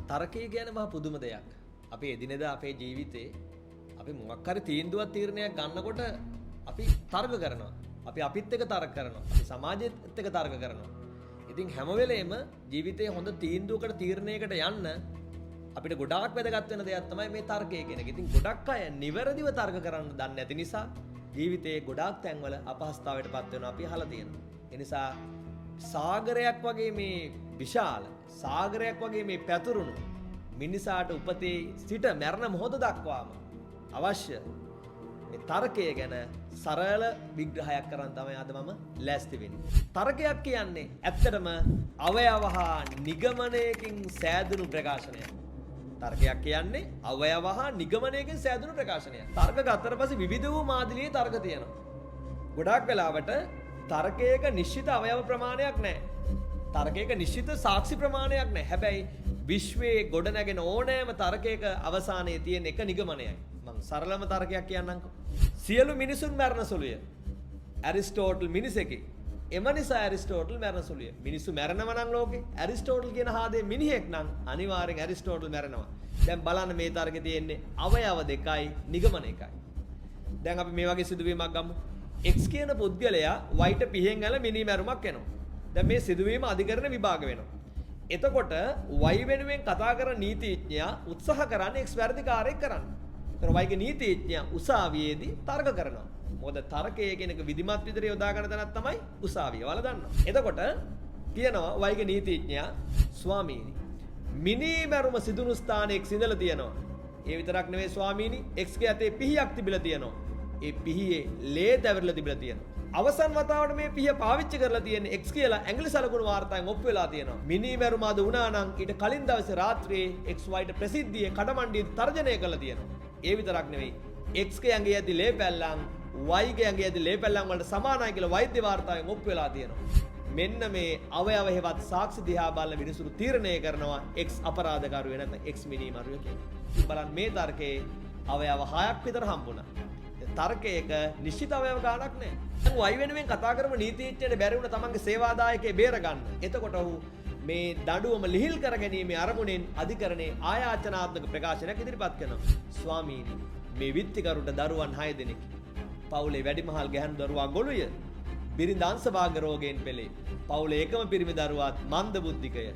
තර්කය කියන්නේ මහා පුදුම දෙයක්. අපි එදිනෙදා අපේ ජීවිතේ අපි මොකක් හරි තීන්දුවක් තීරණයක් ගන්නකොට අපි තර්ක කරනවා. අපි අපිත් එක්ක තර්ක කරනවා. අපි සමාජෙත් එක්ක තර්ක කරනවා. ඉතින් හැම වෙලේම ජීවිතේ හොඳ තීන්දුවකට තීරණයකට යන්න අපිට ගොඩාක් වැදගත් වෙන දෙයක් තමයි මේ තර්කය කියන එක. ඉතින් ගොඩක් අය නිවැරදිව තර්ක කරන්න දන්නේ නැති නිසා ජීවිතේ ගොඩාක් තැන්වල අපහසුතාවයටපත් වෙනවා අපි අහලා තියෙනවා. ඒ නිසා සාගරයක් වගේ මේ විශාල සාගරයක් වගේ මේ පැතුරුණු මිනිසාට උපතේ සිට මරණ මොහොත දක්වාම අවශ්‍ය මේ තර්කය ගැන සරල විග්‍රහයක් කරන් තමයි අද මම ලෑස්ති වෙන්නේ. තර්කයක් කියන්නේ ඇත්තටම අවයව හා නිගමනයකින් සෑදුණු ප්‍රකාශනයක්. තර්කයක් කියන්නේ අවයව හා නිගමනයකින් සෑදුණු ප්‍රකාශනයක්. තර්ක ගත්තට පස්සේ විවිධ වූ මාදිලියේ තර්ක තියෙනවා. ගොඩාක් වෙලාවට තර්කයක නිශ්චිත අවයව ප්‍රමාණයක් නැහැ. තර්කයක නිශ්චිත සාක්ෂි ප්‍රමාණයක් නැහැ. හැබැයි විශ්වයේ ගොඩනැගෙන ඕනෑම තර්කයක අවසානයේ තියෙන එක නිගමනයයි. මම සරලම තර්කයක් කියන්නම්කෝ. සියලු මිනිසුන් මරණ සුළුය. ඇරිස්ටෝටල් මිනිසෙකි. එම නිසා ඇරිස්ටෝටල් මරණ සුළුය. මිනිස්සු මැරෙනවා නම් ලෝකේ ඇරිස්ටෝටල් කියන හාදේ මිනිහෙක් නම් අනිවාර්යෙන් ඇරිස්ටෝටල් මැරෙනවා. දැන් බලන්න මේ තර්කේ තියෙන්නේ අවයව දෙකයි නිගමන එකයි. දැන් අපි මේ වගේ සිදුවීමක් ගමු. X කියන පුද්ගලයා Y ට පිහෙන් ඇල මිනි මැරුමක් වෙනවා. දැන් මේ සිදුවීම අධිකරණ විභාග වෙනවා. එතකොට Y වෙනුවෙන් කතා කරන නීතිඥයා උත්සාහ කරන්නේ X වැඩිකාරයෙක් කරන්න. ඒතර Y ගේ නීතිඥයා උසාවියේදී තර්ක කරනවා. මොකද තර්කය කියන එක විධිමත් විදිහට යොදා ගන්න තැනක් තමයි උසාවිය. ඔයාලා දන්නවා. එතකොට කියනවා Y ගේ නීතිඥයා ස්වාමීනි මිනි මැරුම සිදුණු ස්ථානයේ X ඉඳලා තියෙනවා. ඒ විතරක් නෙවෙයි ස්වාමීනි X ගේ අතේ පිහියක් තිබිලා තියෙනවා. ඒ පිහියේ ලේ දැවිරලා තිබිලා තියෙනවා. අවසන් වතාවට මේ පිහිය පාවිච්චි කරලා තියෙන්නේ X කියලා ඇඟිලි සලකුණු වාර්තාවෙන් ඔප්පු වෙලා තියෙනවා. මිනි මැරුම අද වුණා නම් ඊට කලින් දවසේ රාත්‍රියේ XY ට ප්‍රසිද්ධියේ කඩමණ්ඩියේ තර්ජනය කළා තියෙනවා. ඒ විතරක් නෙවෙයි X ගේ ඇඟේ ඇති ලේ පැල්ලම් Y ගේ ඇඟේ ඇති ලේ පැල්ලම් වලට සමානයි කියලා වෛද්‍ය වාර්තාවෙන් ඔප්පු වෙලා තියෙනවා. මෙන්න මේ අවයව හේවත් සාක්ෂි දිහා බලන මිනිසුරු තීරණය කරනවා X අපරාධකාරයෝ නැත්නම් X මිනි මරුවේ කියලා. බලන්න මේ තර්කයේ අවයව 6ක් විතර හම්බුණා. තර්කයක නිශ්චිත අවයව ගාණක් නැහැ. දැන් Y වෙනුවෙන් කතා කරමු නීතිඥයට බැරි වුණ තමන්ගේ සේවාදායකයෙ බේර ගන්න. එතකොට ඔහු මේ දඬුවම ලිහිල් කර ගැනීමේ අරමුණෙන් අධිකරණයේ ආයාචනාත්මක ප්‍රකාශනයක් ඉදිරිපත් කරනවා. ස්වාමීනි මේ විත්තිකරුට දරුවන් 6 දෙනෙක්. පවුලේ වැඩිමහල් ගැහැණු දරුවා ගොළුය. බිරිඳ අංශභාග රෝගයෙන් පෙළේ. පවුලේ එකම පිරිමි දරුවාත් මන්ද බුද්ධිකය.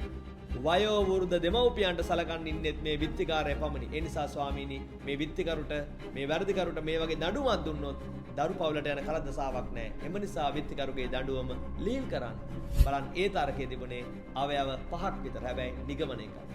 වයෝ වෘද්ධ දෙමව්පියන්ට සලකන් ඉන්නෙත් මේ විත්තිකාරය පමණි. ඒ නිසා ස්වාමීනි මේ විත්තිකරුට මේ වැරදිකරුට මේ වගේ දඬුවමක් දුන්නොත් දරු පවුලට යන කලදසාවක් නැහැ. එම නිසා විත්තිකරුගේ දඬුවම ලීල් කරන්න. බලන්න ඒ තර්කයේ තිබුණේ අවයව 5ක් විතර. හැබැයි නිගමන එකයි.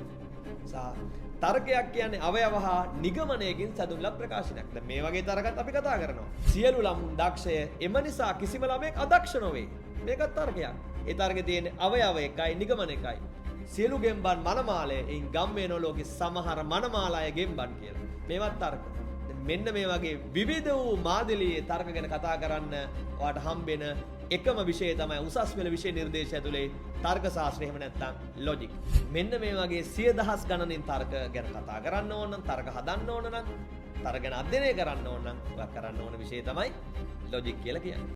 තර්කයක් කියන්නේ අවයව හා නිගමනයකින් සැදුම්ලත් ප්‍රකාශනයක්. දැන් මේ වගේ තර්කත් අපි කතා කරනවා. සියලු ළමුන් දක්ෂය. එම නිසා කිසිම ළමෙක් අදක්ෂ නොවේ. මේකත් තර්කයක්. ඒ තර්කයේ තියෙන්නේ අවයව එකයි නිගමන එකයි. සියලු ගෙම්බන් මනමාලය එයින් ගම්මේ නොලෝකේ සමහර මනමාලය ගෙම්බන් කියලා. මේවත් තර්ක. මෙන්න මේ වගේ විවිධ වූ මාදිලියේ තර්ක ගැන කතා කරන්න ඔයාට හම්බෙන එකම විෂය තමයි උසස් පෙළ විෂය නිර්දේශය ඇතුලේ තර්ක ශාස්ත්‍රය එහෙම නැත්නම් ලොජික්. මෙන්න මේ වගේ 100,000 ගණනින් තර්ක ගැන කතා කරන්න ඕන නම් තර්ක හදන්න ඕන නම් තර්ක ගැන අධ්‍යයනය කරන්න ඕන නම් ඔයා කරන්න ඕන විෂය තමයි ලොජික් කියලා කියන්නේ.